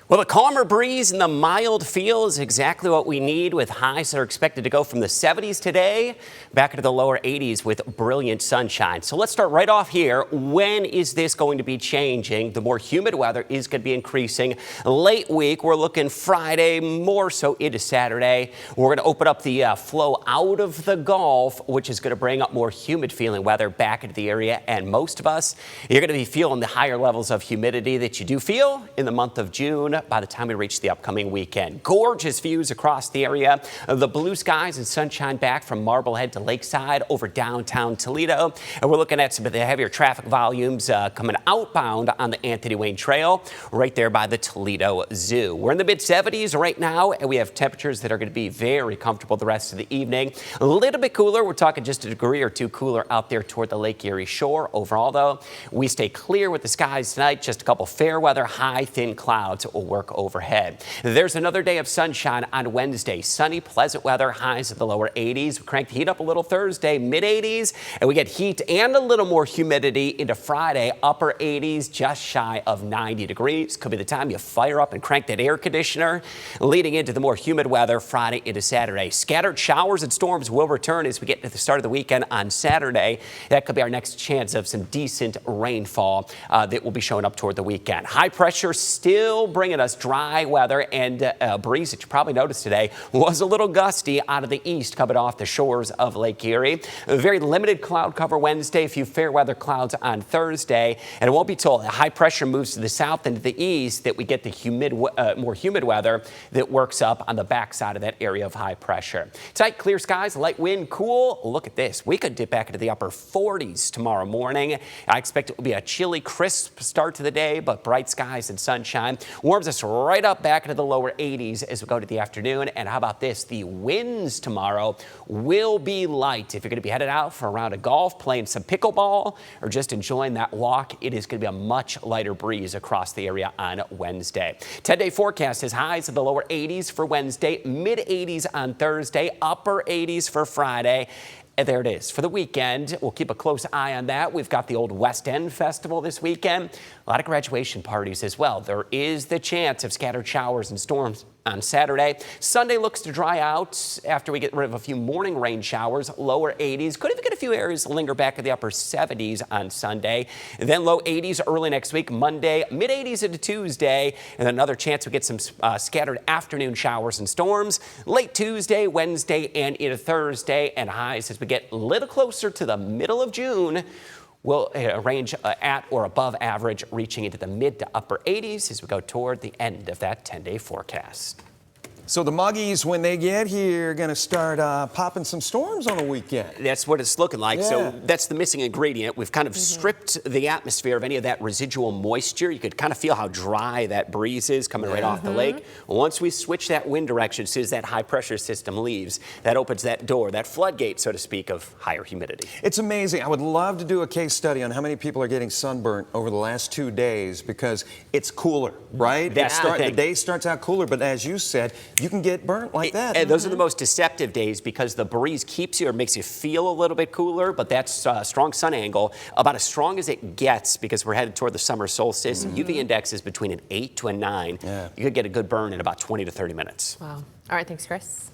Well, the calmer breeze and the mild feel is exactly what we need, with highs that are expected to go from the 70s today back into the lower 80s with brilliant sunshine. So let's start right off here. When is this going to be changing? The more humid weather is going to be increasing late week. We're looking Friday, more so into Saturday. We're going to open up the flow out of the Gulf, which is going to bring up more humid feeling weather back into the area. And most of us, you're going to be feeling the higher levels of humidity that you do feel in the month of June by the time we reach the upcoming weekend. Gorgeous views across the area. The blue skies and sunshine back from Marblehead to Lakeside over downtown Toledo. And we're looking at some of the heavier traffic volumes coming outbound on the Anthony Wayne Trail right there by the Toledo Zoo. We're in the mid 70s right now, and we have temperatures that are going to be very comfortable the rest of the evening. A little bit cooler. We're talking just a degree or two cooler out there toward the Lake Erie shore. Overall, though, we stay clear with the skies tonight. Just a couple fair weather, high, thin clouds will work overhead. There's another day of sunshine on Wednesday. Sunny, pleasant weather, highs in the lower 80s. We crank the heat up a little Thursday, mid 80s, and we get heat and a little more humidity into Friday, upper 80s, just shy of 90 degrees. Could be the time you fire up and crank that air conditioner, leading into the more humid weather Friday into Saturday. Scattered showers and storms will return as we get to the start of the weekend on Saturday. That could be our next chance of some decent rainfall that will be showing up toward the weekend. High pressure still bringing us dry weather, and a breeze that you probably noticed today was a little gusty out of the east coming off the shores of Lake Erie. A very limited cloud cover Wednesday, a few fair weather clouds on Thursday, and it won't be till high pressure moves to the south and to the east that we get the more humid weather that works up on the backside of that area of high pressure. Tonight, clear skies, light wind, cool. Look at this. We could dip back into the upper 40s tomorrow morning. I expect it will be a chilly, crisp start to the day, but bright skies and sunshine warms us right up back into the lower 80s as we go to the afternoon. And how about this? The winds tomorrow will be light. If you're going to be headed out for a round of golf, playing some pickleball, or just enjoying that walk, it is going to be a much lighter breeze across the area on Wednesday. 10-day forecast has highs in the lower 80s for Wednesday, mid 80s on Thursday, upper 80s for Friday. And there it is for the weekend. We'll keep a close eye on that. We've got the old West End Festival this weekend. A lot of graduation parties as well. There is the chance of scattered showers and storms on Saturday. Sunday looks to dry out after we get rid of a few morning rain showers, lower 80s. Could even get a few areas linger back in the upper 70s on Sunday. And then low 80s early next week, Monday, mid 80s into Tuesday. And another chance we get some scattered afternoon showers and storms late Tuesday, Wednesday, and into Thursday. And highs as we get a little closer to the middle of June will range at or above average, reaching into the mid to upper 80s as we go toward the end of that 10-day forecast. So the muggies, when they get here, are going to start popping some storms on the weekend. That's what it's looking like. Yeah. So that's the missing ingredient. We've kind of stripped the atmosphere of any of that residual moisture. You could kind of feel how dry that breeze is coming right off the lake. Once we switch that wind direction, as soon as that high pressure system leaves, that opens that door, that floodgate, so to speak, of higher humidity. It's amazing. I would love to do a case study on how many people are getting sunburnt over the last 2 days because it's cooler, right? That's the thing. The day starts out cooler, but as you said, you can get burnt like that. And those are the most deceptive days because the breeze keeps you or makes you feel a little bit cooler, but that's a strong sun angle, about as strong as it gets because we're headed toward the summer solstice. UV index is between an 8 to a 9. Yeah. You could get a good burn in about 20 to 30 minutes. Wow. All right, thanks, Chris.